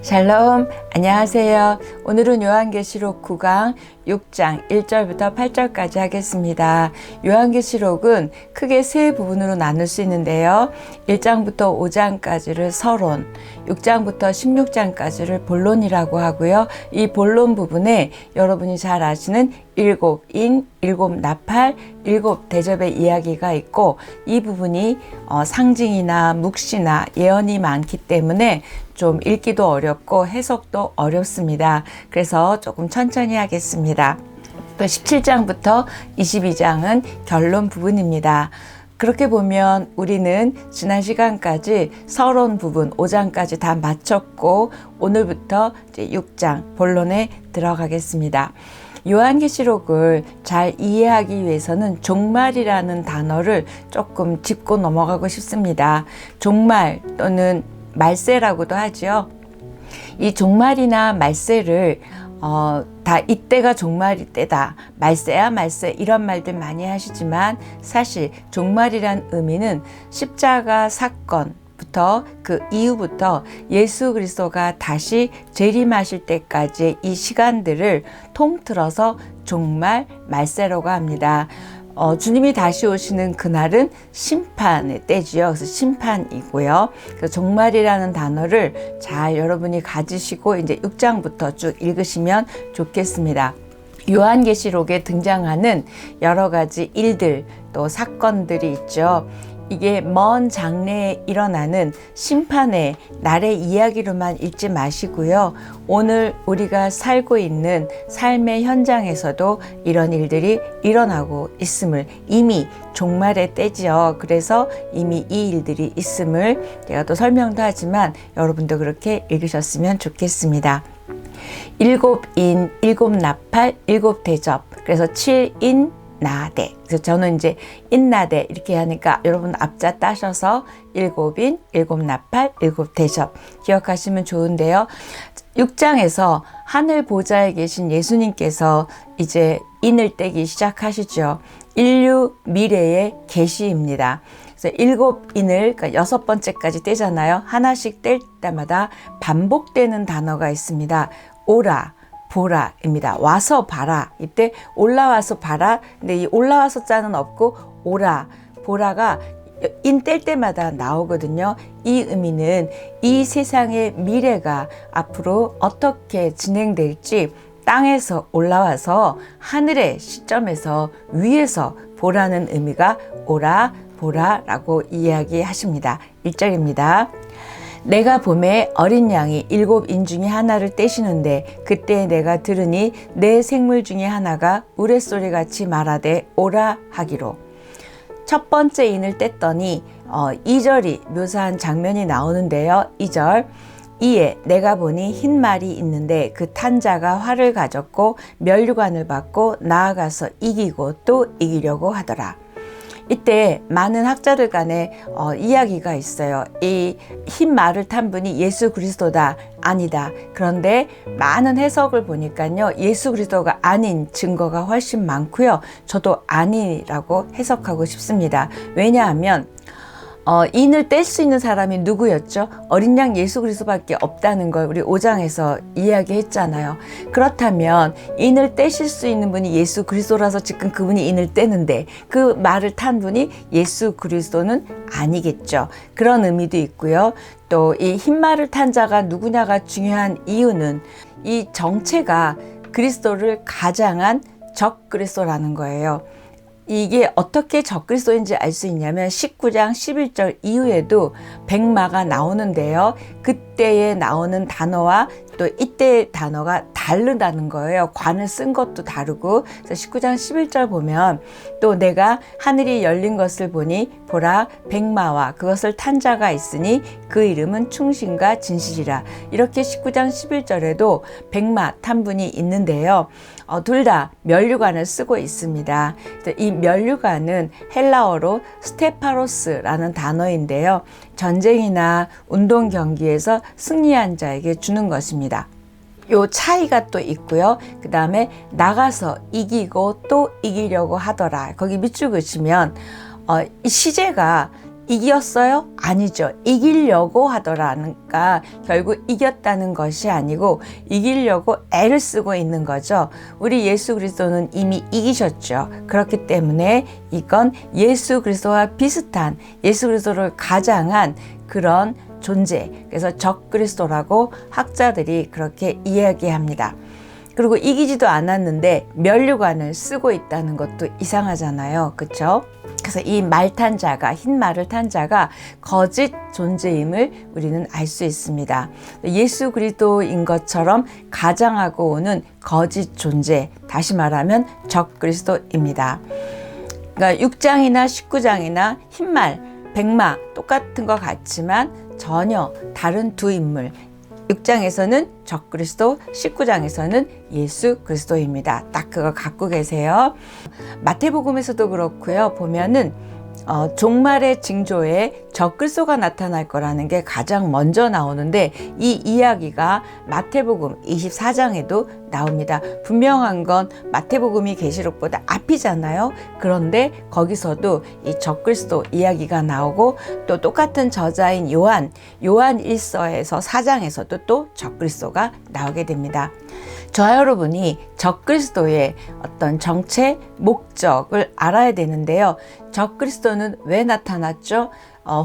샬롬, 안녕하세요. 오늘은 요한계시록 9강 6장 1절부터 8절까지 하겠습니다. 요한계시록은 크게 세 부분으로 나눌 수 있는데요. 1장부터 5장까지를 서론, 6장부터 16장까지를 본론이라고 하고요. 이 본론 부분에 여러분이 잘 아시는 일곱 인, 일곱 나팔, 일곱 대접의 이야기가 있고, 이 부분이 상징이나 묵시나 예언이 많기 때문에 좀 읽기도 어렵고 해석도 어렵습니다. 그래서 조금 천천히 하겠습니다. 또 17장부터 22장은 결론 부분입니다. 그렇게 보면 우리는 지난 시간까지 서론 부분 5장까지 다 마쳤고, 오늘부터 이제 6장 본론에 들어가겠습니다. 요한계시록을 잘 이해하기 위해서는 종말이라는 단어를 조금 짚고 넘어가고 싶습니다. 종말 또는 말세라고도 하죠. 이 종말이나 말세를 다 이때가 종말이 때다, 말세야 말세, 이런 말들 많이 하시지만, 사실 종말이란 의미는 십자가 사건부터 그 이후부터 예수 그리스도가 다시 재림하실 때까지 이 시간들을 통틀어서 종말, 말세라고 합니다. 주님이 다시 오시는 그날은 심판의 때지요. 그래서 심판이고요. 그래서 종말이라는 단어를 잘 여러분이 가지시고 이제 6장부터 쭉 읽으시면 좋겠습니다. 요한계시록에 등장하는 여러 가지 일들, 또 사건들이 있죠. 이게 먼 장래에 일어나는 심판의 날의 이야기로만 읽지 마시고요. 오늘 우리가 살고 있는 삶의 현장에서도 이런 일들이 일어나고 있음을, 이미 종말의 때지요. 그래서 이미 이 일들이 있음을 제가 또 설명도 하지만 여러분도 그렇게 읽으셨으면 좋겠습니다. 일곱 인, 일곱 나팔, 일곱 대접. 그래서 7인 나대. 그래서 저는 이제 인나대 이렇게 하니까 여러분 앞자 따셔서 일곱인, 일곱 나팔, 일곱 대접 기억하시면 좋은데요. 6장에서 하늘 보좌에 계신 예수님께서 이제 인을 떼기 시작하시죠. 인류 미래의 계시입니다. 그래서 일곱 인을, 그러니까 6번째까지 떼잖아요. 하나씩 뗄 때마다 반복되는 단어가 있습니다. 오라, 보라입니다. 와서 봐라. 이때 올라와서 봐라. 근데 이 올라와서 자는 없고 오라, 보라가 인 뗄 때마다 나오거든요. 이 의미는 이 세상의 미래가 앞으로 어떻게 진행될지 땅에서 올라와서 하늘의 시점에서 위에서 보라는 의미가 오라, 보라라고 이야기하십니다. 1절입니다. 내가 봄에 어린 양이 일곱 인 중에 하나를 떼시는데, 그때 내가 들으니 내 생물 중에 하나가 우레소리같이 말하되 오라 하기로. 첫 번째 인을 뗐더니 2절이 묘사한 장면이 나오는데요. 2절, 이에 내가 보니 흰 말이 있는데 그 탄 자가 활을 가졌고 면류관을 받고 나아가서 이기고 또 이기려고 하더라. 이때 많은 학자들 간에 이야기가 있어요. 이 흰 말을 탄 분이 예수 그리스도다, 아니다. 그런데 많은 해석을 보니까요, 예수 그리스도가 아닌 증거가 훨씬 많고요. 저도 아니라고 해석하고 싶습니다. 왜냐하면 인을 뗄 수 있는 사람이 누구였죠? 어린 양 예수 그리스도밖에 없다는 걸 우리 5장에서 이야기했잖아요. 그렇다면 인을 떼실 수 있는 분이 예수 그리스도라서 지금 그분이 인을 떼는데, 그 말을 탄 분이 예수 그리스도는 아니겠죠. 그런 의미도 있고요. 또 이 흰 말을 탄 자가 누구냐가 중요한 이유는 이 정체가 그리스도를 가장한 적 그리스도라는 거예요. 이게 어떻게 적그리스도인지 알 수 있냐면 19장 11절 이후에도 백마가 나오는데요. 그때에 나오는 단어와 또 이때의 단어가 다르다는 거예요. 관을 쓴 것도 다르고. 그래서 19장 11절 보면, 또 내가 하늘이 열린 것을 보니 보라 백마와 그것을 탄 자가 있으니 그 이름은 충신과 진실이라. 이렇게 19장 11절에도 백마 탄 분이 있는데요. 둘 다 면류관을 쓰고 있습니다. 이 면류관은 헬라어로 스테파로스라는 단어인데요. 전쟁이나 운동 경기에서 승리한 자에게 주는 것입니다. 요 차이가 또 있고요. 그 다음에 나가서 이기고 또 이기려고 하더라. 거기 밑줄 그시면 이 시제가 이겼어요? 아니죠. 이기려고 하더라니까 결국 이겼다는 것이 아니고 이기려고 애를 쓰고 있는 거죠. 우리 예수 그리스도는 이미 이기셨죠. 그렇기 때문에 이건 예수 그리스도와 비슷한, 예수 그리스도를 가장한 그런 존재, 그래서 적 그리스도라고 학자들이 그렇게 이야기합니다. 그리고 이기지도 않았는데 면류관을 쓰고 있다는 것도 이상하잖아요. 그렇죠? 그래서 이 말 탄 자가, 흰 말을 탄 자가 거짓 존재임을 우리는 알 수 있습니다. 예수 그리스도인 것처럼 가장하고 오는 거짓 존재, 다시 말하면 적 그리스도입니다. 그러니까 6장이나 19장이나 흰말, 백마 똑같은 것 같지만 전혀 다른 두 인물, 6장에서는 적그리스도, 19장에서는 예수 그리스도입니다. 딱 그거 갖고 계세요. 마태복음에서도 그렇고요. 보면은 종말의 징조에 적그리스도가 나타날 거라는 게 가장 먼저 나오는데 이 이야기가 마태복음 24장에도 나옵니다. 분명한 건 마태복음이 계시록보다 앞이잖아요. 그런데 거기서도 이 적그리스도 이야기가 나오고 또 똑같은 저자인 요한 1서에서 4장에서도 또 적그리스도가 나오게 됩니다. 저와 여러분이 적그리스도의 어떤 정체, 목적을 알아야 되는데요. 적그리스도는 왜 나타났죠?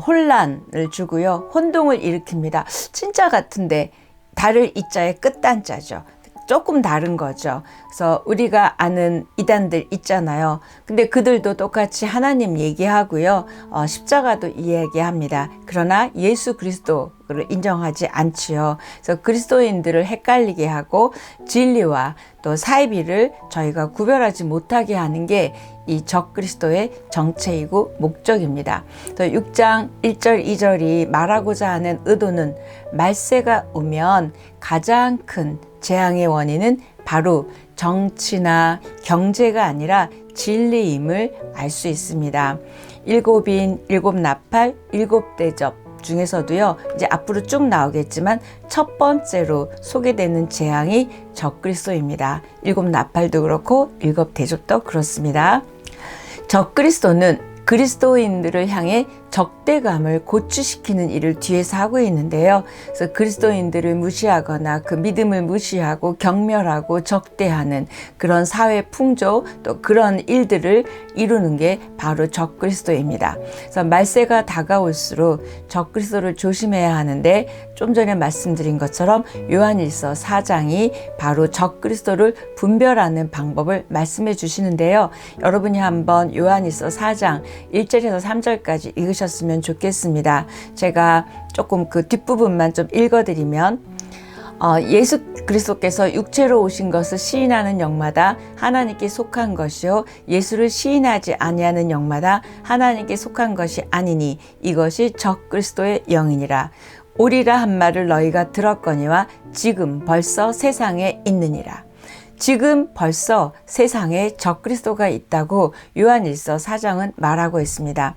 혼란을 주고요. 혼동을 일으킵니다. 진짜 같은데 달을 이자의 끝단자죠. 조금 다른 거죠. 그래서 우리가 아는 이단들 있잖아요. 근데 그들도 똑같이 하나님 얘기하고요. 십자가도 이야기합니다. 그러나 예수 그리스도를 인정하지 않지요. 그래서 그리스도인들을 헷갈리게 하고 진리와 또 사이비를 저희가 구별하지 못하게 하는 게 이 적그리스도의 정체이고 목적입니다. 또 6장 1절 2절이 말하고자 하는 의도는 말세가 오면 가장 큰 재앙의 원인은 바로 정치나 경제가 아니라 진리임을 알 수 있습니다. 일곱인, 일곱 나팔, 일곱 대접 중에서도요, 이제 앞으로 쭉 나오겠지만 첫 번째로 소개되는 재앙이 적그리스도입니다. 일곱 나팔도 그렇고 일곱 대접도 그렇습니다. 적그리스도는 그리스도인들을 향해 적대감을 고취시키는 일을 뒤에서 하고 있는데요. 그래서 그리스도인들을 무시하거나 그 믿음을 무시하고 경멸하고 적대하는 그런 사회 풍조, 또 그런 일들을 이루는 게 바로 적그리스도입니다. 그래서 말세가 다가올수록 적그리스도를 조심해야 하는데 좀 전에 말씀드린 것처럼 요한일서 4장이 바로 적그리스도를 분별하는 방법을 말씀해 주시는데요. 여러분이 한번 요한일서 4장 1절에서 3절까지 읽으셨으면 좋겠습니다. 제가 조금 그 뒷부분만 좀 읽어드리면 예수 그리스도께서 육체로 오신 것을 시인하는 영마다 하나님께 속한 것이요 예수를 시인하지 아니하는 영마다 하나님께 속한 것이 아니니 이것이 적그리스도의 영이니라. 오리라 한 말을 너희가 들었거니와 지금 벌써 세상에 있느니라. 지금 벌써 세상에 적그리스도가 있다고 요한일서 4장은 말하고 있습니다.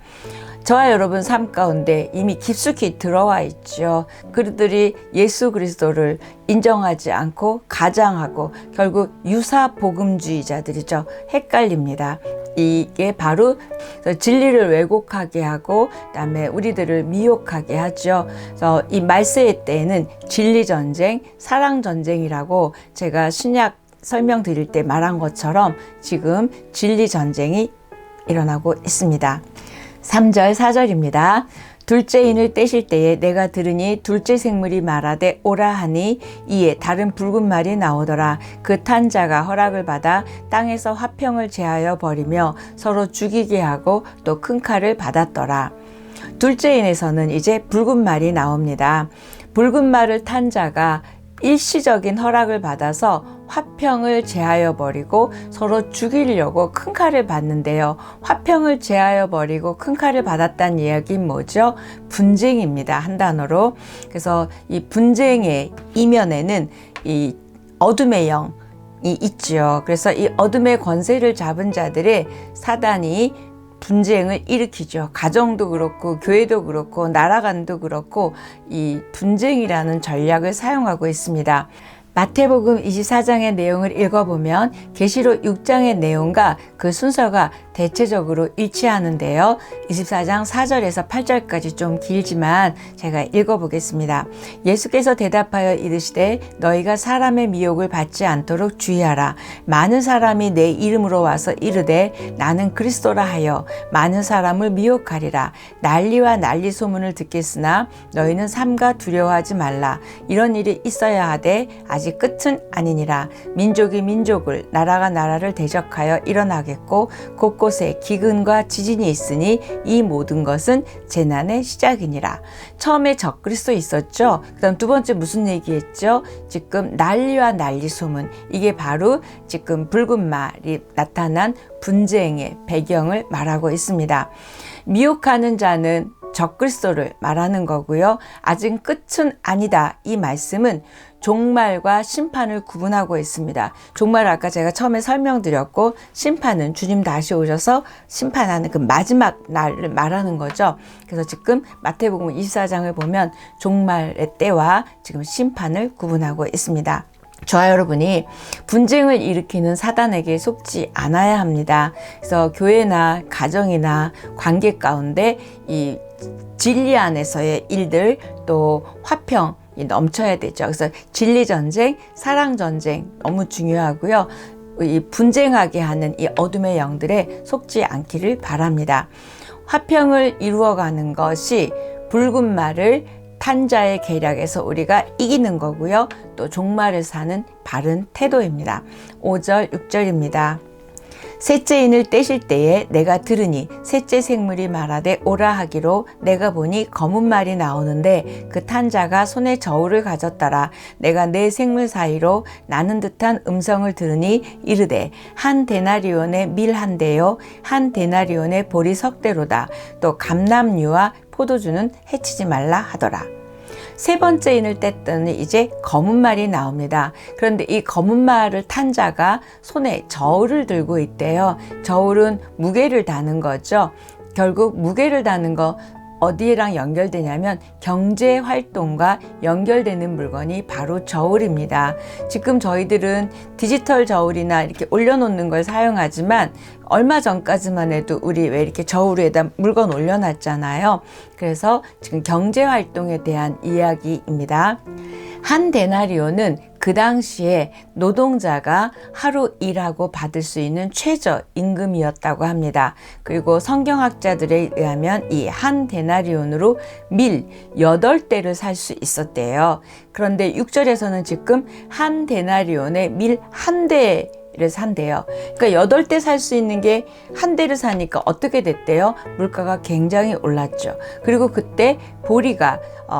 저와 여러분 삶 가운데 이미 깊숙이 들어와 있죠. 그들이 예수 그리스도를 인정하지 않고 가장하고 결국 유사 복음주의자들이죠. 헷갈립니다. 이게 바로 진리를 왜곡하게 하고 그다음에 우리들을 미혹하게 하죠. 그래서 이 말세의 때에는 진리 전쟁, 사랑 전쟁이라고 제가 신약 설명드릴 때 말한 것처럼 지금 진리 전쟁이 일어나고 있습니다. 3절 4절입니다. 둘째 인을 떼실 때에 내가 들으니 둘째 생물이 말하되 오라 하니 이에 다른 붉은 말이 나오더라. 그 탄 자가 허락을 받아 땅에서 화평을 제하여 버리며 서로 죽이게 하고 또 큰 칼을 받았더라. 둘째 인에서는 이제 붉은 말이 나옵니다. 붉은 말을 탄 자가 일시적인 허락을 받아서 화평을 제하여 버리고 서로 죽이려고 큰 칼을 받는데요. 화평을 제하여 버리고 큰 칼을 받았다는 이야기는 뭐죠? 분쟁입니다. 한 단어로. 그래서 이 분쟁의 이면에는 이 어둠의 영이 있죠. 그래서 이 어둠의 권세를 잡은 자들의 사단이 분쟁을 일으키죠. 가정도 그렇고 교회도 그렇고 나라 간도 그렇고 이 분쟁이라는 전략을 사용하고 있습니다. 마태복음 24장의 내용을 읽어보면 계시록 6장의 내용과 그 순서가 대체적으로 일치하는데요. 24장 4절에서 8절까지 좀 길지만 제가 읽어보겠습니다. 예수께서 대답하여 이르시되 너희가 사람의 미혹을 받지 않도록 주의하라. 많은 사람이 내 이름으로 와서 이르되 나는 그리스도라 하여 많은 사람을 미혹하리라. 난리와 난리 소문을 듣겠으나 너희는 삼가 두려워하지 말라. 이런 일이 있어야 하되 아직 끝은 아니니라. 민족이 민족을 나라가 나라를 대적하여 일어나겠고 곳곳에 기근과 지진이 있으니 이 모든 것은 재난의 시작이니라. 처음에 적그리스도 있었죠. 그다음 두 번째 무슨 얘기했죠? 지금 난리와 난리 소문. 이게 바로 지금 붉은 말이 나타난 분쟁의 배경을 말하고 있습니다. 미혹하는 자는 적그리스도를 말하는 거고요. 아직 끝은 아니다. 이 말씀은 종말과 심판을 구분하고 있습니다. 종말 아까 제가 처음에 설명드렸고 심판은 주님 다시 오셔서 심판하는 그 마지막 날을 말하는 거죠. 그래서 지금 마태복음 24장을 보면 종말의 때와 지금 심판을 구분하고 있습니다. 저와 여러분이 분쟁을 일으키는 사단에게 속지 않아야 합니다. 그래서 교회나 가정이나 관계 가운데 이 진리 안에서의 일들 또 화평이 넘쳐야 되죠. 그래서 진리 전쟁, 사랑 전쟁 너무 중요하고요. 이 분쟁하게 하는 이 어둠의 영들에 속지 않기를 바랍니다. 화평을 이루어가는 것이 붉은 말을 탄자의 계략에서 우리가 이기는 거고요. 또 종말을 사는 바른 태도입니다. 5절, 6절입니다. 셋째 인을 떼실 때에 내가 들으니 셋째 생물이 말하되 오라 하기로 내가 보니 검은 말이 나오는데 그 탄자가 손에 저울을 가졌더라. 내가 네 생물 사이로 나는 듯한 음성을 들으니 이르되 한 데나리온의 밀 한 대요 한 데나리온의 보리 석 대로다. 또 감람류와 포도주는 해치지 말라 하더라. 세 번째 인을 뗐더니 이제 검은 말이 나옵니다. 그런데 이 검은 말을 탄 자가 손에 저울을 들고 있대요. 저울은 무게를 다는 거죠. 결국 무게를 다는 거 어디랑 연결되냐면 경제 활동과 연결되는 물건이 바로 저울입니다. 지금 저희들은 디지털 저울이나 이렇게 올려놓는 걸 사용하지만 얼마 전까지만 해도 우리 왜 이렇게 저울 위에다 물건 올려놨잖아요. 그래서 지금 경제 활동에 대한 이야기입니다. 한 데나리온은 그 당시에 노동자가 하루 일하고 받을 수 있는 최저 임금이었다고 합니다. 그리고 성경학자들에 의하면 이 한 데나리온으로 밀 8대를 살 수 있었대요. 그런데 6절에서는 지금 한 데나리온에 밀 한 대를 산대요. 그러니까 8대 살 수 있는 게 한 대를 사니까 어떻게 됐대요? 물가가 굉장히 올랐죠. 그리고 그때 보리가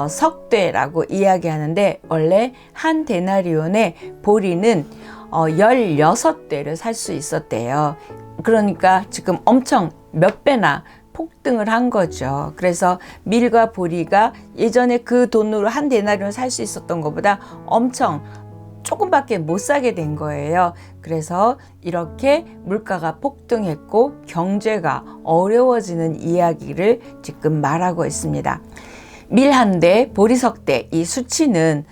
석대라고 이야기하는데 원래 한 데나리온의 보리는 16대를 살 수 있었대요. 그러니까 지금 엄청 몇 배나 폭등을 한 거죠. 그래서 밀과 보리가 예전에 그 돈으로 한 데나리온 살 수 있었던 것보다 엄청 조금밖에 못 사게 된 거예요. 그래서 이렇게 물가가 폭등했고 경제가 어려워지는 이야기를 지금 말하고 있습니다. 밀 한 대, 보리 석 대, 이 수치는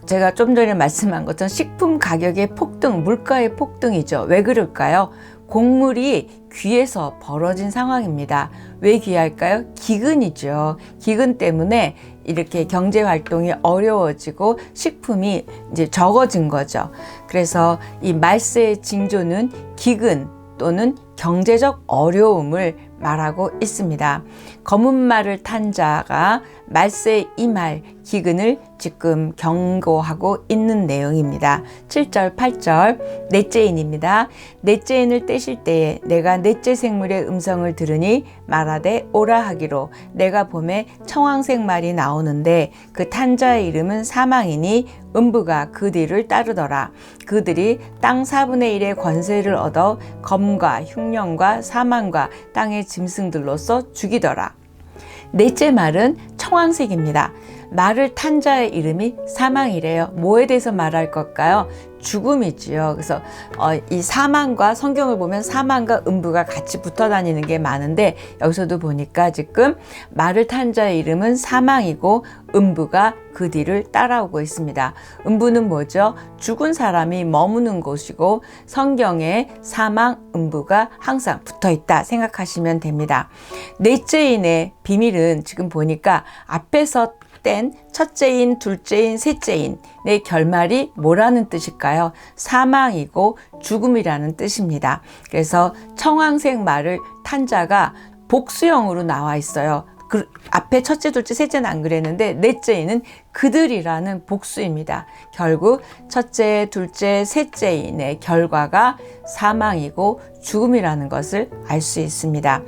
제가 좀 전에 말씀한 것처럼 식품 가격의 폭등, 물가의 폭등이죠. 왜 그럴까요? 곡물이 귀해서 벌어진 상황입니다. 왜 귀할까요? 기근이죠. 기근 때문에 이렇게 경제 활동이 어려워지고 식품이 이제 적어진 거죠. 그래서 이 말세의 징조는 기근 또는 경제적 어려움을 말하고 있습니다. 검은 말을 탄 자가 말세에 임할 기근을 지금 경고하고 있는 내용입니다. 7절, 8절 넷째 인입니다. 넷째 인을 떼실 때에 내가 넷째 생물의 음성을 들으니 말하되 오라 하기로 내가 봄에 청황색 말이 나오는데 그 탄 자의 이름은 사망이니 음부가 그 뒤를 따르더라. 그들이 땅 4분의 1의 권세를 얻어 검과 흉년과 사망과 땅의 짐승들로서 죽이더라. 넷째 말은 청황색입니다. 말을 탄 자의 이름이 사망이래요. 뭐에 대해서 말할 걸까요? 죽음이지요. 그래서 이 사망과, 성경을 보면 사망과 음부가 같이 붙어 다니는 게 많은데, 여기서도 보니까 지금 말을 탄 자의 이름은 사망이고 음부가 그 뒤를 따라오고 있습니다. 음부는 뭐죠? 죽은 사람이 머무는 곳이고, 성경에 사망, 음부가 항상 붙어 있다 생각하시면 됩니다. 넷째인의 비밀은 지금 보니까 앞에서 땐 첫째인, 둘째인, 셋째인의 결말이 뭐라는 뜻일까요? 사망이고 죽음이라는 뜻입니다. 그래서 청황색 말을 탄 자가 복수형으로 나와 있어요. 그 앞에 첫째, 둘째, 셋째는 안 그랬는데 넷째인은 그들이라는 복수입니다. 결국 첫째, 둘째, 셋째인의 결과가 사망이고 죽음이라는 것을 알 수 있습니다.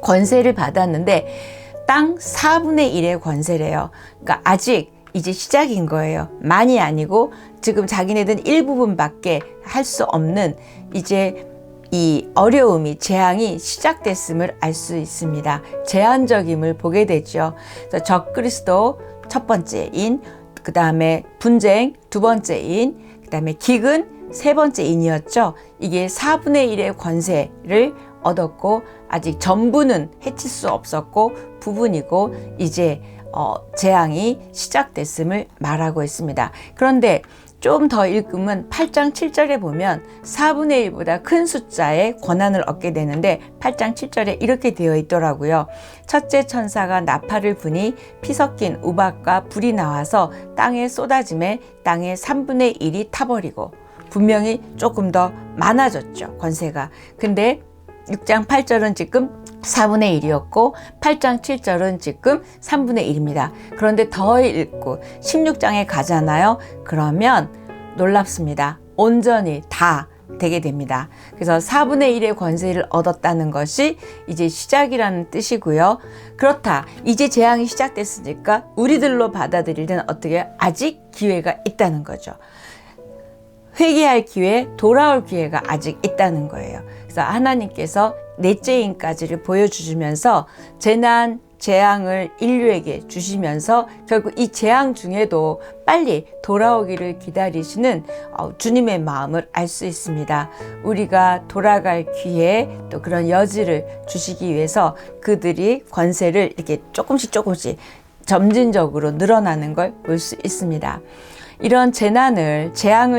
권세를 받았는데 땅 4분의 1의 권세래요. 그러니까 아직 이제 시작인 거예요. 많이 아니고 지금 자기네들은 일부분밖에 할 수 없는 이제 이 어려움이, 재앙이 시작됐음을 알 수 있습니다. 제한적임을 보게 되죠. 그래서 적그리스도 첫 번째인, 그 다음에 분쟁 두 번째인, 그 다음에 기근 세 번째 인이었죠. 이게 4분의 1의 권세를 얻었고 아직 전부는 해칠 수 없었고 부분이고 이제 재앙이 시작됐음을 말하고 있습니다. 그런데 좀 더 읽으면 8장 7절에 보면 4분의 1보다 큰 숫자의 권한을 얻게 되는데 8장 7절에 이렇게 되어 있더라고요. 첫째 천사가 나팔을 부니 피 섞인 우박과 불이 나와서 땅에 쏟아짐에 땅의 3분의 1이 타버리고, 분명히 조금 더 많아졌죠, 권세가. 근데 6장 8절은 지금 4분의 1이었고 8장 7절은 지금 3분의 1입니다. 그런데 더 읽고 16장에 가잖아요. 그러면 놀랍습니다. 온전히 다 되게 됩니다. 그래서 4분의 1의 권세를 얻었다는 것이 이제 시작이라는 뜻이고요. 그렇다, 이제 재앙이 시작됐으니까 우리들로 받아들일 때는 어떻게 아직 기회가 있다는 거죠. 회개할 기회, 돌아올 기회가 아직 있다는 거예요. 그래서 하나님께서 넷째인까지를 보여주시면서 재난, 재앙을 인류에게 주시면서 결국 이 재앙 중에도 빨리 돌아오기를 기다리시는 주님의 마음을 알 수 있습니다. 우리가 돌아갈 기회, 또 그런 여지를 주시기 위해서 그들이 권세를 이렇게 조금씩 점진적으로 늘어나는 걸 볼 수 있습니다. 이런 재앙을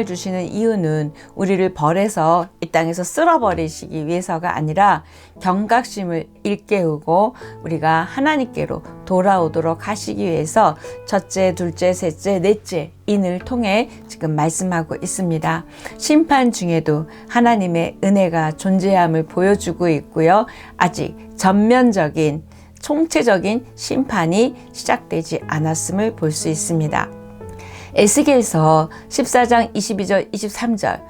주시는 이유는 우리를 벌해서 이 땅에서 쓸어버리시기 위해서가 아니라 경각심을 일깨우고 우리가 하나님께로 돌아오도록 하시기 위해서 첫째, 둘째, 셋째, 넷째 인을 통해 지금 말씀하고 있습니다. 심판 중에도 하나님의 은혜가 존재함을 보여주고 있고요. 아직 전면적인 총체적인 심판이 시작되지 않았음을 볼 수 있습니다. 에스겔서 14장 22절 23절,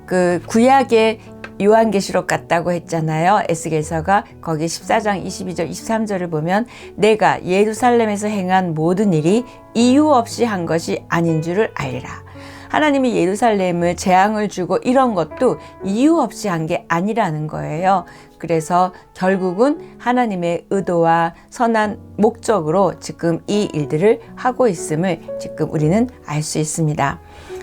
그 구약의 요한계시록 같다고 했잖아요. 에스겔서가 거기 14장 22절 23절을 보면 내가 예루살렘에서 행한 모든 일이 이유 없이 한 것이 아닌 줄을 알리라. 하나님이 예루살렘을 재앙을 주고 이런 것도 이유 없이 한 게 아니라는 거예요. 그래서 결국은 하나님의 의도와 선한 목적으로 지금 이 일들을 하고 있음을 지금 우리는 알 수 있습니다.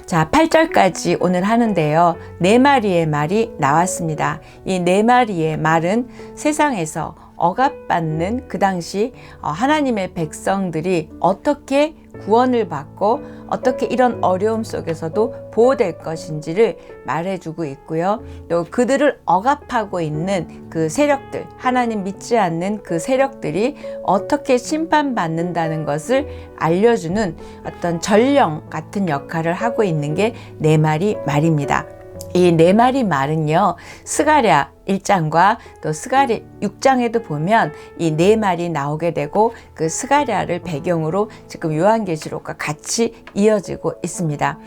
자, 8절까지 오늘 하는데요. 네 마리의 말이 나왔습니다. 이 네 마리의 말은 세상에서 억압받는 그 당시 하나님의 백성들이 어떻게 구원을 받고 어떻게 이런 어려움 속에서도 보호될 것인지를 말해주고 있고요. 또 그들을 억압하고 있는 그 세력들, 하나님 믿지 않는 그 세력들이 어떻게 심판받는다는 것을 알려주는 어떤 전령 같은 역할을 하고 있는 게 네 마리 말입니다. 이 네 마리 말은요, 스가랴 1장과 또 스가랴 6장에도 보면 이 네 말이 나오게 되고 그 스가랴를 배경으로 지금 요한계시록과 같이 이어지고 있습니다.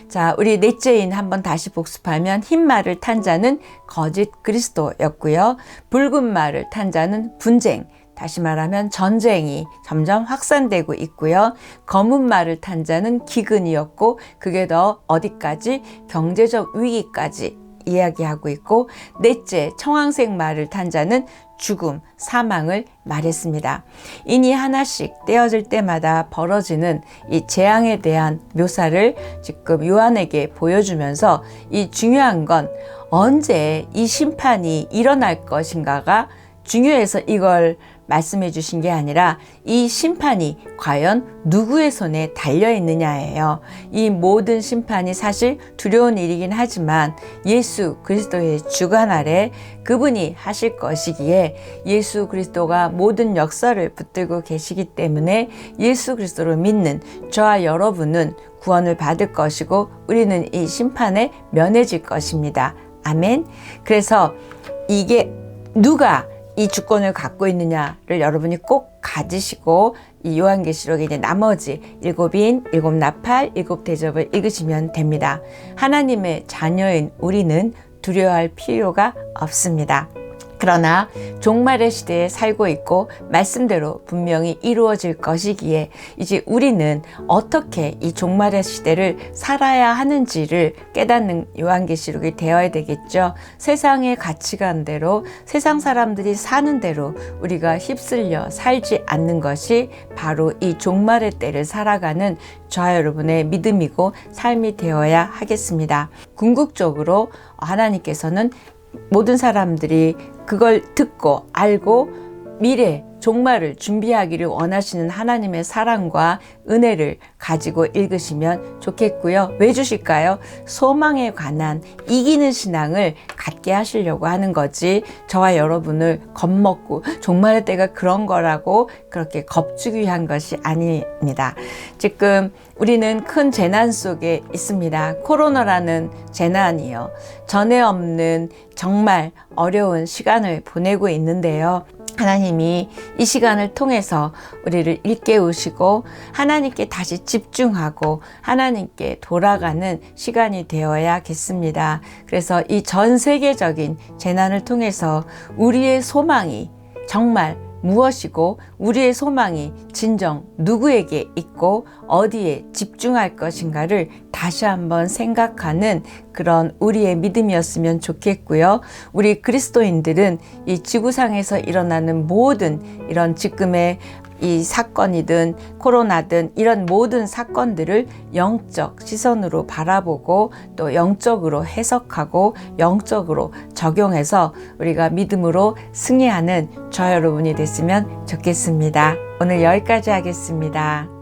자, 우리 넷째인 한번 다시 복습하면 흰 말을 탄 자는 거짓 그리스도였고요. 붉은 말을 탄 자는 분쟁, 다시 말하면 전쟁이 점점 확산되고 있고요. 검은 말을 탄 자는 기근이었고 그게 더 어디까지? 경제적 위기까지 이야기하고 있고, 넷째 청황색 말을 탄 자는 죽음, 사망을 말했습니다. 이니 하나씩 떼어질 때마다 벌어지는 이 재앙에 대한 묘사를 지금 요한에게 보여주면서, 이 중요한 건 언제 이 심판이 일어날 것인가가 중요해서 이걸 말씀해 주신 게 아니라, 이 심판이 과연 누구의 손에 달려 있느냐예요. 이 모든 심판이 사실 두려운 일이긴 하지만 예수 그리스도의 주관 아래 그분이 하실 것이기에, 예수 그리스도가 모든 역사를 붙들고 계시기 때문에 예수 그리스도를 믿는 저와 여러분은 구원을 받을 것이고, 우리는 이 심판에 면해질 것입니다. 아멘. 그래서 이게 누가 이 주권을 갖고 있느냐를 여러분이 꼭 가지시고, 이 요한계시록의 이제 나머지 7인, 7나팔, 7대접을 읽으시면 됩니다. 하나님의 자녀인 우리는 두려워할 필요가 없습니다. 그러나 종말의 시대에 살고 있고 말씀대로 분명히 이루어질 것이기에, 이제 우리는 어떻게 이 종말의 시대를 살아야 하는지를 깨닫는 요한계시록이 되어야 되겠죠. 세상의 가치관대로, 세상 사람들이 사는 대로 우리가 휩쓸려 살지 않는 것이 바로 이 종말의 때를 살아가는 저와 여러분의 믿음이고 삶이 되어야 하겠습니다. 궁극적으로 하나님께서는 모든 사람들이 그걸 듣고 알고 미래 종말을 준비하기를 원하시는 하나님의 사랑과 은혜를 가지고 읽으시면 좋겠고요. 왜 주실까요? 소망에 관한 이기는 신앙을 갖게 하시려고 하는 거지, 저와 여러분을 겁먹고 종말의 때가 그런 거라고 그렇게 겁주기 위한 것이 아닙니다. 지금 우리는 큰 재난 속에 있습니다. 코로나라는 재난이요. 전에 없는 정말 어려운 시간을 보내고 있는데요. 하나님이 이 시간을 통해서 우리를 일깨우시고 하나님께 다시 집중하고 하나님께 돌아가는 시간이 되어야겠습니다. 그래서 이 전 세계적인 재난을 통해서 우리의 소망이 정말 무엇이고, 우리의 소망이 진정 누구에게 있고 어디에 집중할 것인가를 다시 한번 생각하는 그런 우리의 믿음이었으면 좋겠고요. 우리 그리스도인들은 이 지구상에서 일어나는 모든 이런 지금의 이 사건이든 코로나든 이런 모든 사건들을 영적 시선으로 바라보고 또 영적으로 해석하고 영적으로 적용해서 우리가 믿음으로 승리하는 저 여러분이 됐으면 좋겠습니다. 오늘 여기까지 하겠습니다.